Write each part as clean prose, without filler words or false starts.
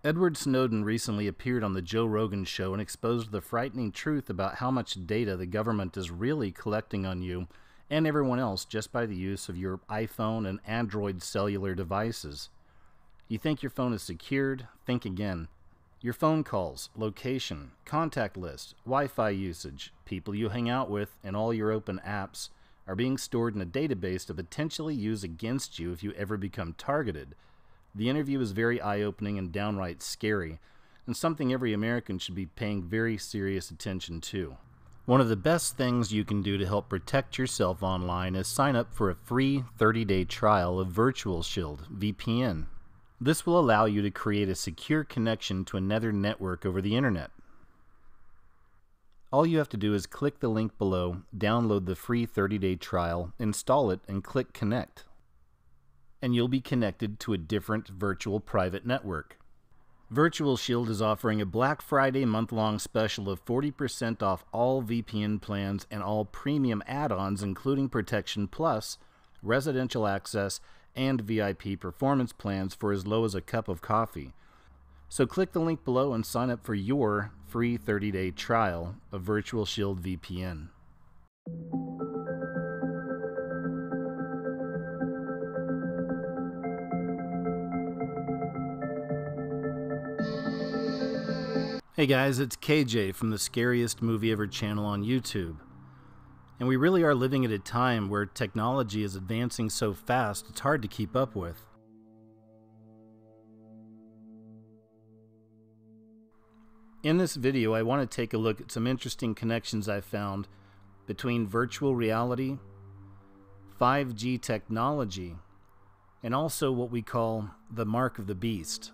Edward Snowden recently appeared on the Joe Rogan show and exposed the frightening truth about how much data the government is really collecting on you and everyone else just by the use of your iPhone and Android cellular devices. You think your phone is secured? Think again. Your phone calls, location, contact list, Wi-Fi usage, people you hang out with, and all your open apps are being stored in a database to potentially use against you if you ever become targeted. The interview is very eye-opening and downright scary, and something every American should be paying very serious attention to. One of the best things you can do to help protect yourself online is sign up for a free 30-day trial of Virtual Shield VPN. This will allow you to create a secure connection to another network over the internet. All you have to do is click the link below, download the free 30-day trial, install it, and click Connect. And you'll be connected to a different virtual private network. Virtual Shield is offering a Black Friday month-long special of 40% off all VPN plans and all premium add-ons including Protection Plus, residential access, and VIP performance plans for as low as a cup of coffee. So click the link below and sign up for your free 30-day trial of Virtual Shield VPN. Hey guys, it's KJ from the Scariest Movie Ever channel on YouTube. And we really are living at a time where technology is advancing so fast it's hard to keep up with. In this video, I want to take a look at some interesting connections I found between virtual reality, 5G technology, and also what we call the mark of the beast.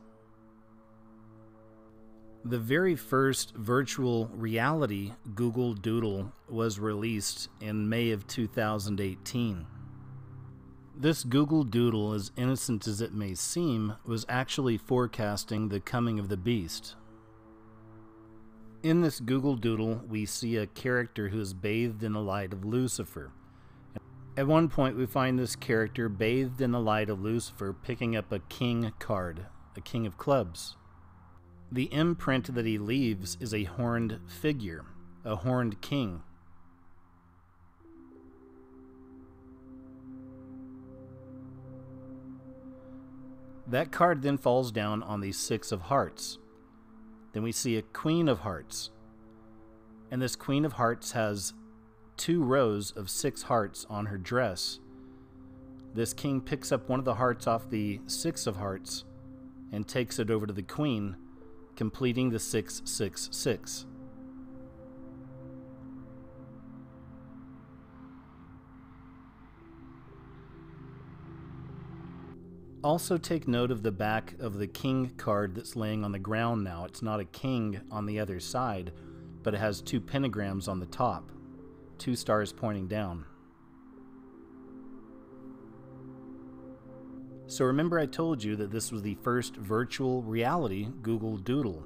The very first virtual reality Google Doodle was released in May of 2018. This Google Doodle, as innocent as it may seem, was actually forecasting the coming of the beast. In this Google Doodle, we see a character who is bathed in the light of Lucifer. At one point, we find this character bathed in the light of Lucifer picking up a king card, a king of clubs. The imprint that he leaves is a horned figure, a horned king. That card then falls down on the Six of Hearts. Then we see a Queen of Hearts. And this Queen of Hearts has 2 rows of 6 hearts on her dress. This king picks up one of the hearts off the Six of Hearts and takes it over to the Queen, completing the 666. Also take note of the back of the king card that's laying on the ground now. It's not a king on the other side, but it has 2 pentagrams on the top, 2 stars pointing down. So remember I told you that this was the first virtual reality Google Doodle.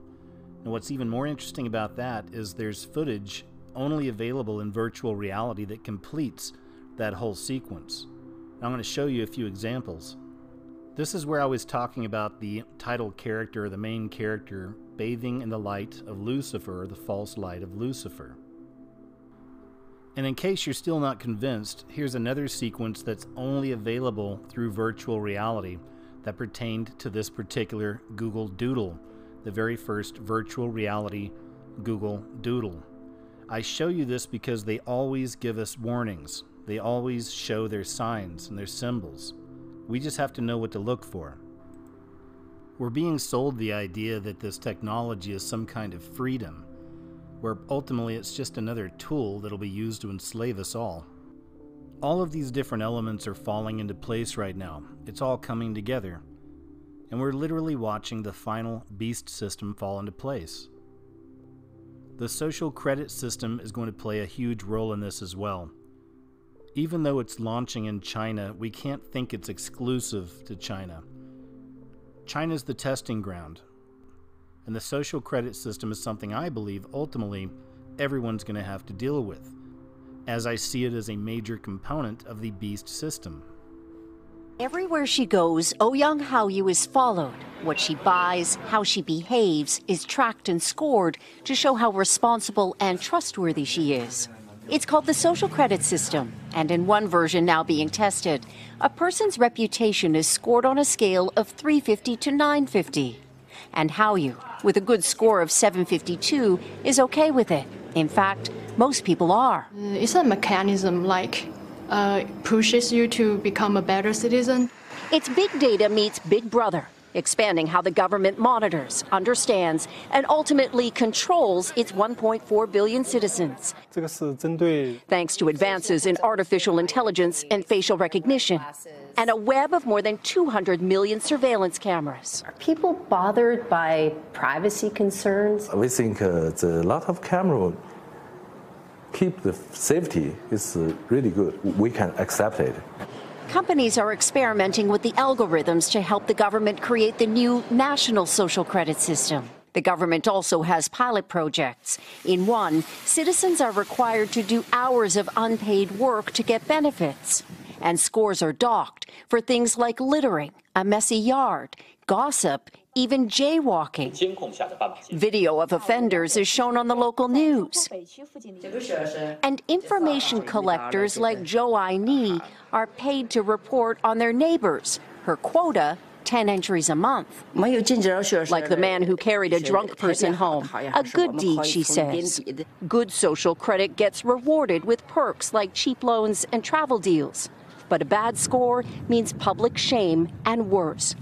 And what's even more interesting about that is there's footage only available in virtual reality that completes that whole sequence. And I'm going to show you a few examples. This is where I was talking about the title character, or the main character, bathing in the light of Lucifer, or the false light of Lucifer. And in case you're still not convinced, here's another sequence that's only available through virtual reality that pertained to this particular Google Doodle, the very first virtual reality Google Doodle. I show you this because they always give us warnings. They always show their signs and their symbols. We just have to know what to look for. We're being sold the idea that this technology is some kind of freedom, where ultimately it's just another tool that'll be used to enslave us all. All of these different elements are falling into place right now. It's all coming together. And we're literally watching the final beast system fall into place. The social credit system is going to play a huge role in this as well. Even though it's launching in China, we can't think it's exclusive to China. China's the testing ground. And the social credit system is something I believe ultimately everyone's going to have to deal with, as I see it as a major component of the beast system. Everywhere she goes, Ouyang Haoyu is followed. What she buys, how she behaves, is tracked and scored to show how responsible and trustworthy she is. It's called the social credit system, and in one version now being tested, a person's reputation is scored on a scale of 350 to 950. And Haoyu, with a good score of 752, is okay with it. In fact, most people are. It's a mechanism pushes you to become a better citizen. It's big data meets Big Brother, expanding how the government monitors, understands, and ultimately controls its 1.4 billion citizens. Thanks to advances in artificial intelligence and facial recognition, and a web of more than 200 million surveillance cameras. Are people bothered by privacy concerns? We think the lot of camera keep the safety is really good. We can accept it. Companies are experimenting with the algorithms to help the government create the new national social credit system. The government also has pilot projects. In one, citizens are required to do hours of unpaid work to get benefits. And scores are docked for things like littering, a messy yard, gossip, even jaywalking. Video of offenders is shown on the local news. And information collectors like Zhou Aini are paid to report on their neighbors. Her quota, 10 entries a month. Like the man who carried a drunk person home. A good deed, she says. Good social credit gets rewarded with perks like cheap loans and travel deals. But a bad score means public shame and worse.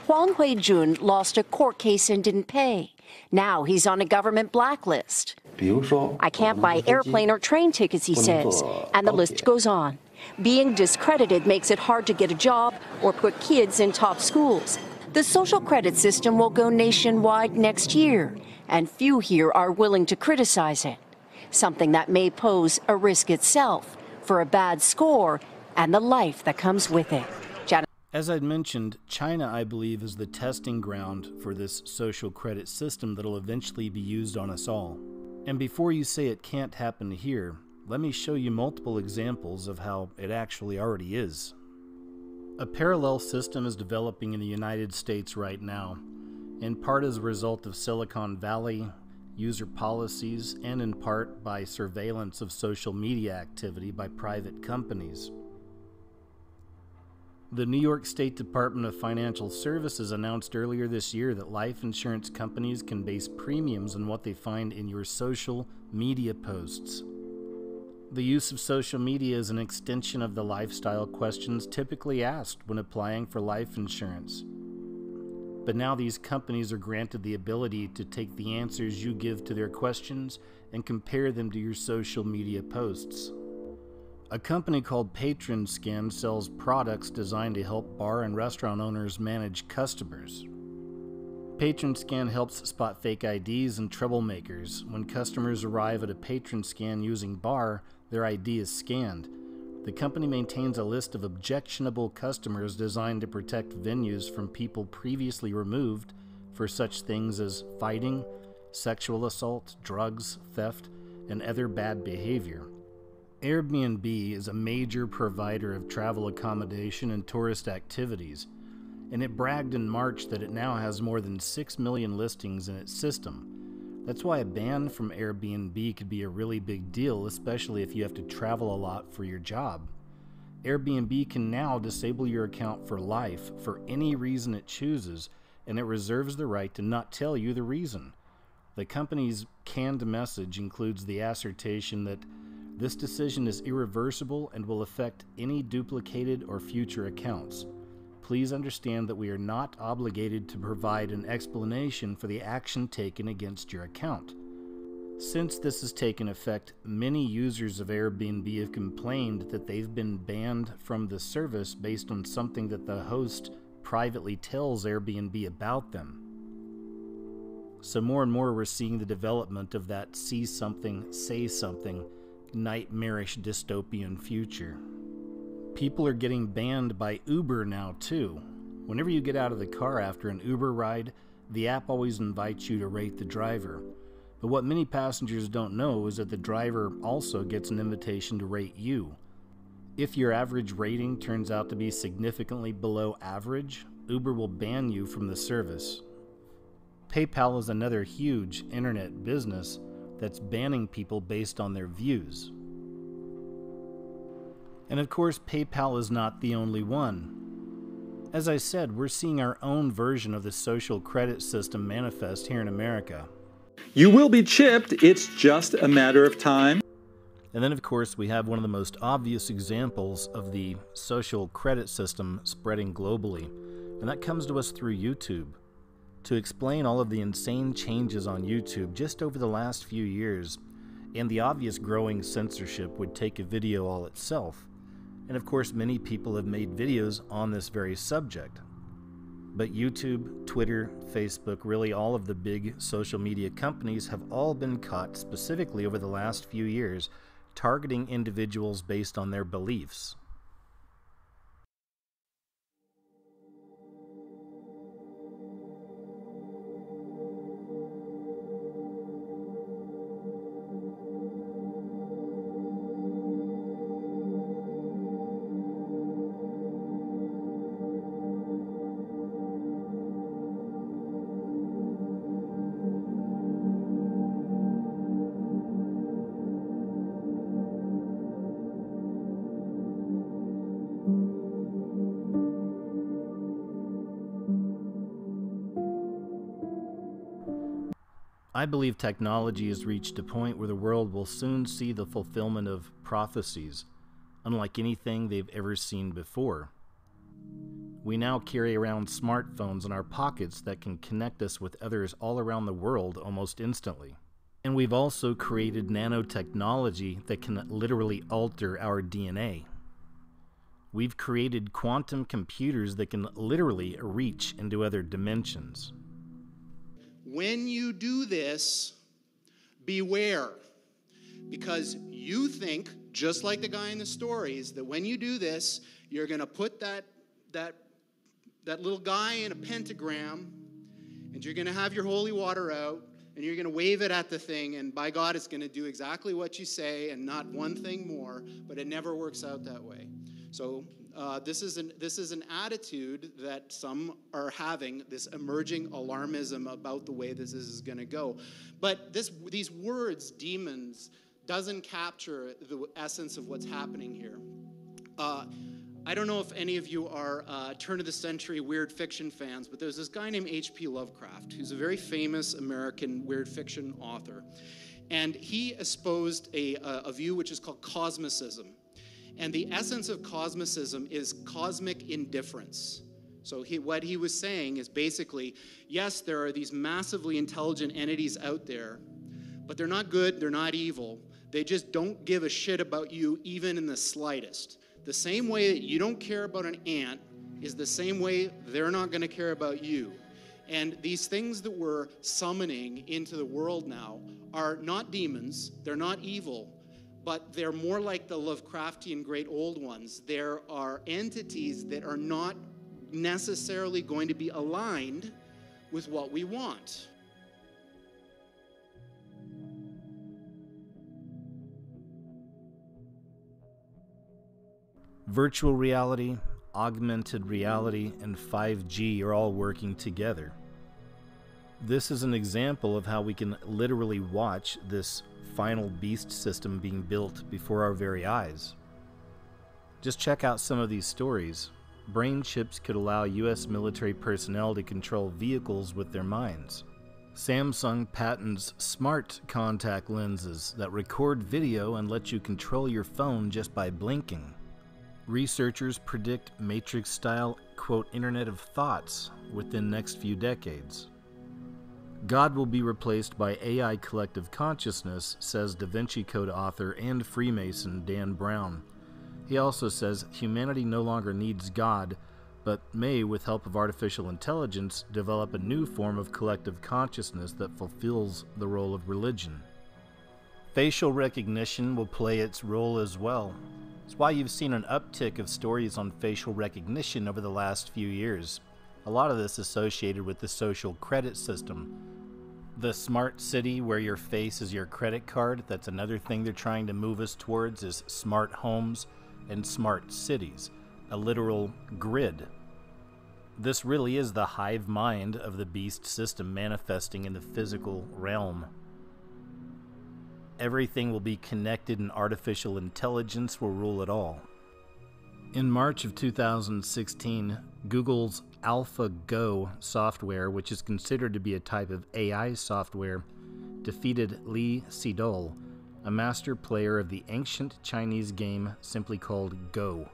Huang Huijun lost a court case and didn't pay. Now he's on a government blacklist. I can't buy airplane or train tickets, he says, and the list goes on. Being discredited makes it hard to get a job or put kids in top schools. The social credit system will go nationwide next year, and few here are willing to criticize it. Something that may pose a risk itself for a bad score and the life that comes with it. As I'd mentioned, China, I believe, is the testing ground for this social credit system that'll eventually be used on us all. And before you say it can't happen here, let me show you multiple examples of how it actually already is. A parallel system is developing in the United States right now, in part as a result of Silicon Valley, user policies, and in part by surveillance of social media activity by private companies. The New York State Department of Financial Services announced earlier this year that life insurance companies can base premiums on what they find in your social media posts. The use of social media is an extension of the lifestyle questions typically asked when applying for life insurance. But now these companies are granted the ability to take the answers you give to their questions and compare them to your social media posts. A company called PatronScan sells products designed to help bar and restaurant owners manage customers. PatronScan helps spot fake IDs and troublemakers. When customers arrive at a PatronScan using bar, their ID is scanned. The company maintains a list of objectionable customers designed to protect venues from people previously removed for such things as fighting, sexual assault, drugs, theft, and other bad behavior. Airbnb is a major provider of travel accommodation and tourist activities, and it bragged in March that it now has more than 6 million listings in its system. That's why a ban from Airbnb could be a really big deal, especially if you have to travel a lot for your job. Airbnb can now disable your account for life for any reason it chooses, and it reserves the right to not tell you the reason. The company's canned message includes the assertion that this decision is irreversible and will affect any duplicated or future accounts. Please understand that we are not obligated to provide an explanation for the action taken against your account. Since this has taken effect, many users of Airbnb have complained that they've been banned from the service based on something that the host privately tells Airbnb about them. So more and more we're seeing the development of that see something, say something, nightmarish dystopian future. People are getting banned by Uber now too. Whenever you get out of the car after an Uber ride, the app always invites you to rate the driver. But what many passengers don't know is that the driver also gets an invitation to rate you. If your average rating turns out to be significantly below average, Uber will ban you from the service. PayPal is another huge internet business that's banning people based on their views. And of course, PayPal is not the only one. As I said, we're seeing our own version of the social credit system manifest here in America. You will be chipped, it's just a matter of time. And then, of course, we have one of the most obvious examples of the social credit system spreading globally, and that comes to us through YouTube. To explain all of the insane changes on YouTube just over the last few years, and the obvious growing censorship would take a video all itself. And of course, many people have made videos on this very subject. But YouTube, Twitter, Facebook, really all of the big social media companies have all been caught specifically over the last few years targeting individuals based on their beliefs. I believe technology has reached a point where the world will soon see the fulfillment of prophecies, unlike anything they've ever seen before. We now carry around smartphones in our pockets that can connect us with others all around the world almost instantly. And we've also created nanotechnology that can literally alter our DNA. We've created quantum computers that can literally reach into other dimensions. When you do this, beware, because you think, just like the guy in the stories, that when you do this, you're going to put that little guy in a pentagram, and you're going to have your holy water out, and you're going to wave it at the thing, and by God, it's going to do exactly what you say and not one thing more, but it never works out that way. So this is an attitude that some are having, this emerging alarmism about the way this is going to go. But these words, demons, doesn't capture the essence of what's happening here. I don't know if any of you are turn-of-the-century weird fiction fans, but there's this guy named H.P. Lovecraft, who's a very famous American weird fiction author. And he espoused a view which is called cosmicism. And the essence of cosmicism is cosmic indifference. So what he was saying is basically, yes, there are these massively intelligent entities out there, but they're not good, they're not evil. They just don't give a shit about you even in the slightest. The same way that you don't care about an ant is the same way they're not going to care about you. And these things that we're summoning into the world now are not demons, they're not evil, but they're more like the Lovecraftian great old ones. There are entities that are not necessarily going to be aligned with what we want. Virtual reality, augmented reality, and 5G are all working together. This is an example of how we can literally watch this final beast system being built before our very eyes. Just check out some of these stories. Brain chips could allow U.S. military personnel to control vehicles with their minds. Samsung patents smart contact lenses that record video and let you control your phone just by blinking. Researchers predict Matrix-style, quote, Internet of Thoughts within next few decades. God will be replaced by AI collective consciousness, says Da Vinci Code author and Freemason Dan Brown. He also says humanity no longer needs God, but may, with help of artificial intelligence, develop a new form of collective consciousness that fulfills the role of religion. Facial recognition will play its role as well. It's why you've seen an uptick of stories on facial recognition over the last few years. A lot of this associated with the social credit system. The smart city where your face is your credit card, that's another thing they're trying to move us towards, is smart homes, and smart cities, a literal grid. This really is the hive mind of the beast system manifesting in the physical realm. Everything will be connected and artificial intelligence will rule it all. In March of 2016, Google's AlphaGo software, which is considered to be a type of AI software, defeated Li Sedol, a master player of the ancient Chinese game simply called Go.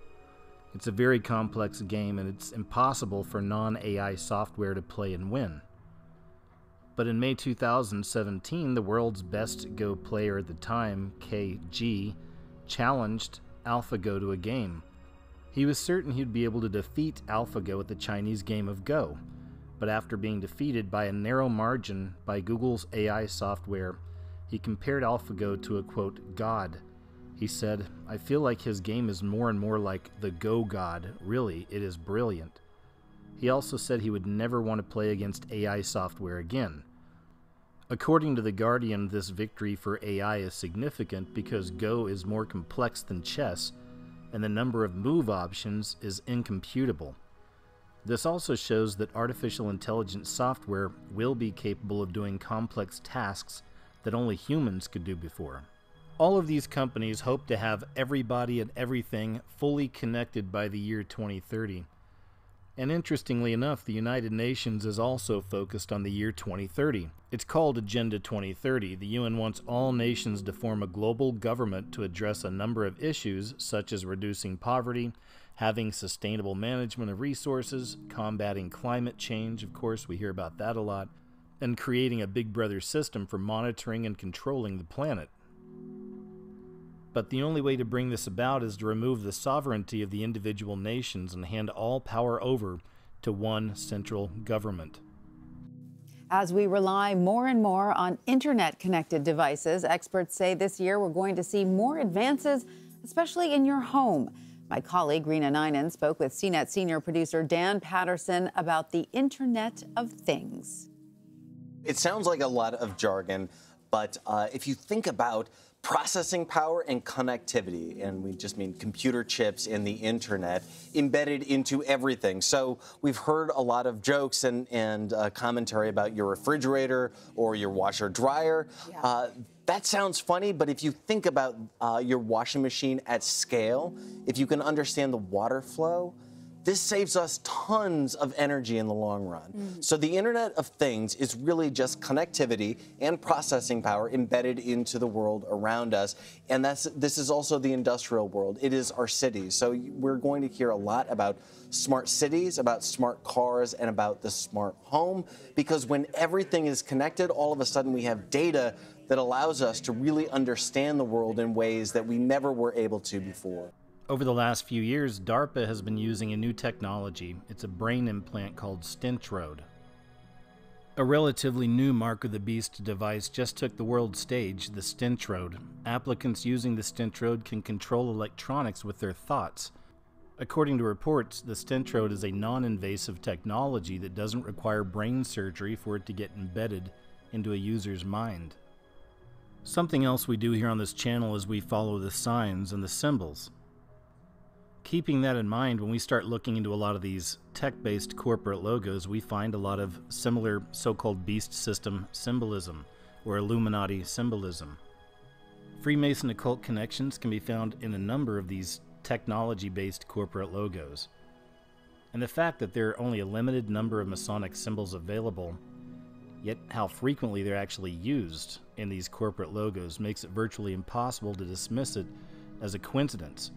It's a very complex game, and it's impossible for non-AI software to play and win. But in May 2017, the world's best Go player at the time, KG, challenged AlphaGo to a game. He was certain he'd be able to defeat AlphaGo at the Chinese game of Go, but after being defeated by a narrow margin by Google's AI software, he compared AlphaGo to a, quote, god. He said, "I feel like his game is more and more like the Go God. Really, it is brilliant." He also said he would never want to play against AI software again. According to The Guardian, this victory for AI is significant because Go is more complex than chess, and the number of move options is incomputable. This also shows that artificial intelligence software will be capable of doing complex tasks that only humans could do before. All of these companies hope to have everybody and everything fully connected by the year 2030. And interestingly enough, the United Nations is also focused on the year 2030. It's called Agenda 2030. The UN wants all nations to form a global government to address a number of issues such as reducing poverty, having sustainable management of resources, combating climate change, of course we hear about that a lot, and creating a Big Brother system for monitoring and controlling the planet. But the only way to bring this about is to remove the sovereignty of the individual nations and hand all power over to one central government. As we rely more and more on internet-connected devices, experts say this year we're going to see more advances, especially in your home. My colleague, Rena Ninan, spoke with CNET senior producer Dan Patterson about the Internet of Things. It sounds like a lot of jargon, but if you think about processing power and connectivity, and we just mean computer chips and the internet embedded into everything. So we've heard a lot of jokes and commentary about your refrigerator or your washer dryer. Yeah. That sounds funny, but if you think about your washing machine at scale, if you can understand the water flow, this saves us tons of energy in the long run. So the Internet of Things is really just connectivity and processing power embedded into the world around us. And this is also the industrial world. It is our cities. So we're going to hear a lot about smart cities, about smart cars, and about the smart home. Because when everything is connected, all of a sudden we have data that allows us to really understand the world in ways that we never were able to before. Over the last few years, DARPA has been using a new technology. It's a brain implant called Stentrode. A relatively new Mark of the Beast device just took the world stage, the Stentrode. Applicants using the Stentrode can control electronics with their thoughts. According to reports, the Stentrode is a non-invasive technology that doesn't require brain surgery for it to get embedded into a user's mind. Something else we do here on this channel is we follow the signs and the symbols. Keeping that in mind, when we start looking into a lot of these tech-based corporate logos, we find a lot of similar so-called beast system symbolism, or Illuminati symbolism. Freemason occult connections can be found in a number of these technology-based corporate logos. And the fact that there are only a limited number of Masonic symbols available, yet how frequently they're actually used in these corporate logos, makes it virtually impossible to dismiss it as a coincidence,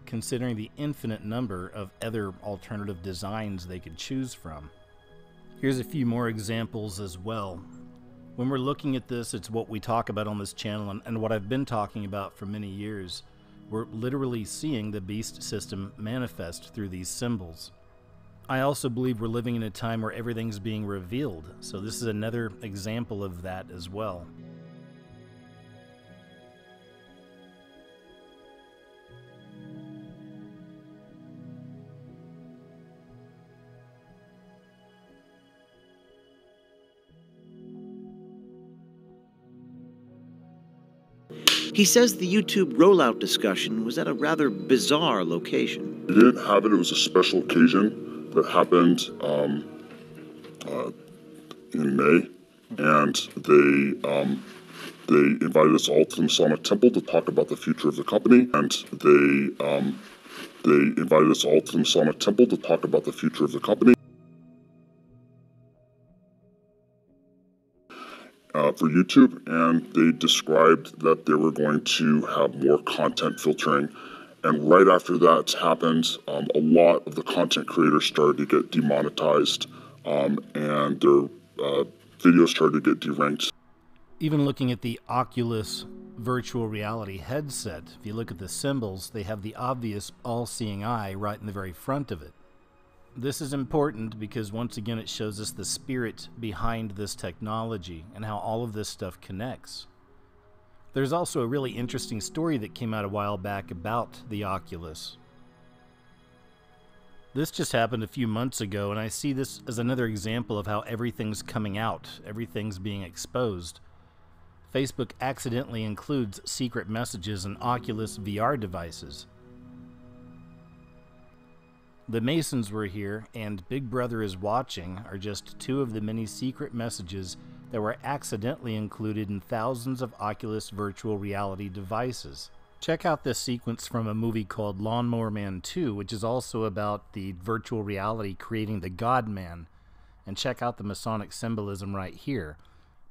considering the infinite number of other alternative designs they could choose from. Here's a few more examples as well. When we're looking at this, it's what we talk about on this channel and what I've been talking about for many years. We're literally seeing the beast system manifest through these symbols. I also believe we're living in a time where everything's being revealed, so this is another example of that as well. He says the YouTube rollout discussion was at a rather bizarre location. We didn't have it. It was a special occasion that happened in May, and they invited us all to the Masonic Temple to talk about the future of the company, and they invited us all to the Masonic Temple to talk about the future of the company. For YouTube, and they described that they were going to have more content filtering. And right after that happened, a lot of the content creators started to get demonetized, and their videos started to get deranked. Even looking at the Oculus virtual reality headset, if you look at the symbols, they have the obvious all-seeing eye right in the very front of it. This is important because once again it shows us the spirit behind this technology and how all of this stuff connects. There's also a really interesting story that came out a while back about the Oculus. This just happened a few months ago, and I see this as another example of how everything's coming out, everything's being exposed. Facebook accidentally includes secret messages in Oculus VR devices. The Masons were here, and Big Brother is watching are just two of the many secret messages that were accidentally included in thousands of Oculus virtual reality devices. Check out this sequence from a movie called Lawnmower Man 2, which is also about the virtual reality creating the God-Man. And check out the Masonic symbolism right here.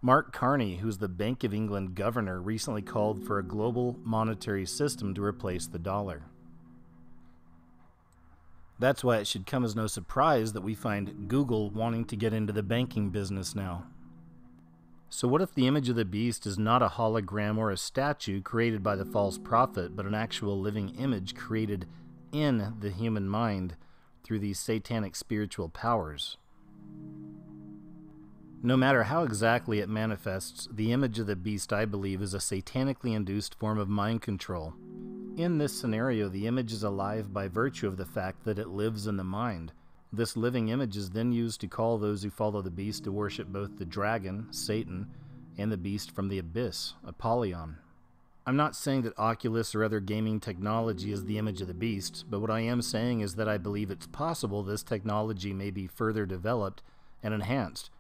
Mark Carney, who's the Bank of England governor, recently called for a global monetary system to replace the dollar. That's why it should come as no surprise that we find Google wanting to get into the banking business now. So what if the image of the beast is not a hologram or a statue created by the false prophet, but an actual living image created in the human mind through these satanic spiritual powers? No matter how exactly it manifests, the image of the beast, I believe, is a satanically induced form of mind control. In this scenario, the image is alive by virtue of the fact that it lives in the mind. This living image is then used to call those who follow the beast to worship both the dragon, Satan, and the beast from the abyss, Apollyon. I'm not saying that Oculus or other gaming technology is the image of the beast, but what I am saying is that I believe it's possible this technology may be further developed and enhanced,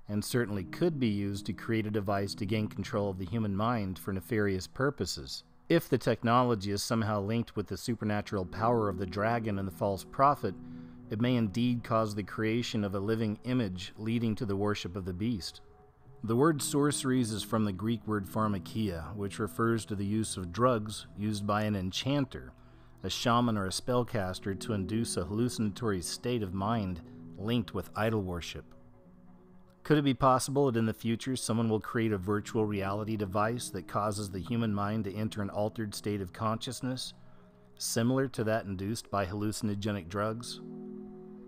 and certainly could be used to create a device to gain control of the human mind for nefarious purposes. If the technology is somehow linked with the supernatural power of the dragon and the false prophet, it may indeed cause the creation of a living image leading to the worship of the beast. The word sorceries is from the Greek word pharmakia, which refers to the use of drugs used by an enchanter, a shaman or a spellcaster to induce a hallucinatory state of mind linked with idol worship. Could it be possible that in the future someone will create a virtual reality device that causes the human mind to enter an altered state of consciousness, similar to that induced by hallucinogenic drugs?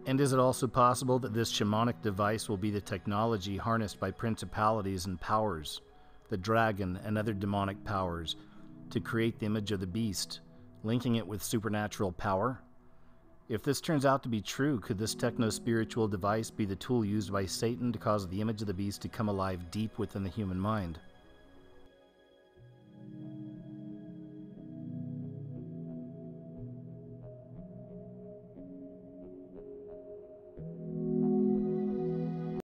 And is it also possible that this shamanic device will be the technology harnessed by principalities and powers, the dragon and other demonic powers, to create the image of the beast, linking it with supernatural power? If this turns out to be true, could this techno-spiritual device be the tool used by Satan to cause the image of the beast to come alive deep within the human mind?